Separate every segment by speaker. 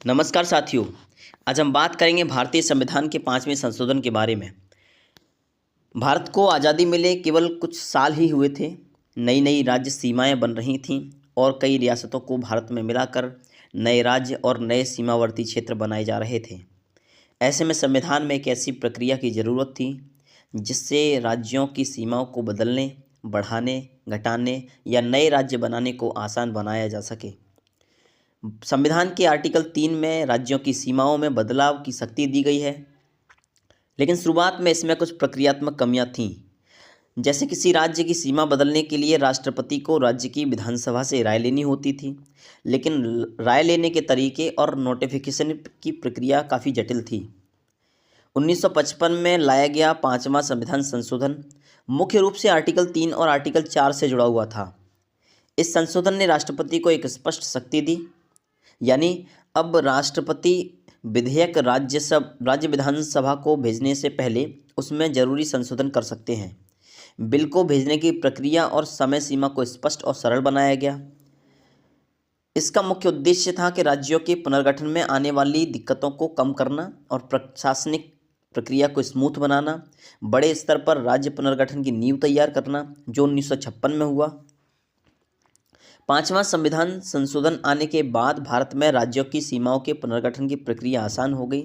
Speaker 1: नमस्कार साथियों। आज हम बात करेंगे भारतीय संविधान के 5वें संशोधन के बारे में। भारत को आज़ादी मिले केवल कुछ साल ही हुए थे। नई नई राज्य सीमाएं बन रही थीं और कई रियासतों को भारत में मिलाकर नए राज्य और नए सीमावर्ती क्षेत्र बनाए जा रहे थे। ऐसे में संविधान में एक ऐसी प्रक्रिया की ज़रूरत थी जिससे राज्यों की सीमाओं को बदलने, बढ़ाने, घटाने या नए राज्य बनाने को आसान बनाया जा सके। संविधान के आर्टिकल 3 में राज्यों की सीमाओं में बदलाव की शक्ति दी गई है, लेकिन शुरुआत में इसमें कुछ प्रक्रियात्मक कमियां थीं। जैसे किसी राज्य की सीमा बदलने के लिए राष्ट्रपति को राज्य की विधानसभा से राय लेनी होती थी, लेकिन राय लेने के तरीके और नोटिफिकेशन की प्रक्रिया काफ़ी जटिल थी। 1955 में लाया गया 5वां संविधान संशोधन मुख्य रूप से आर्टिकल 3 और आर्टिकल 4 से जुड़ा हुआ था। इस संशोधन ने राष्ट्रपति को एक स्पष्ट शक्ति दी, यानी अब राष्ट्रपति विधेयक राज्य विधानसभा को भेजने से पहले उसमें जरूरी संशोधन कर सकते हैं। बिल को भेजने की प्रक्रिया और समय सीमा को स्पष्ट और सरल बनाया गया। इसका मुख्य उद्देश्य था कि राज्यों के पुनर्गठन में आने वाली दिक्कतों को कम करना और प्रशासनिक प्रक्रिया को स्मूथ बनाना, बड़े स्तर पर राज्य पुनर्गठन की नींव तैयार करना, जो 1956 में हुआ। 5वां संविधान संशोधन आने के बाद भारत में राज्यों की सीमाओं के पुनर्गठन की प्रक्रिया आसान हो गई।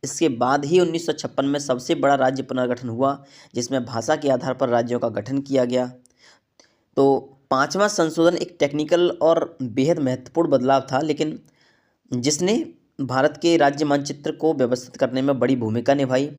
Speaker 1: इसके बाद ही 1956 में सबसे बड़ा राज्य पुनर्गठन हुआ, जिसमें भाषा के आधार पर राज्यों का गठन किया गया। तो 5वां संशोधन एक टेक्निकल और बेहद महत्वपूर्ण बदलाव था, लेकिन जिसने भारत के राज्य मानचित्र को व्यवस्थित करने में बड़ी भूमिका निभाई।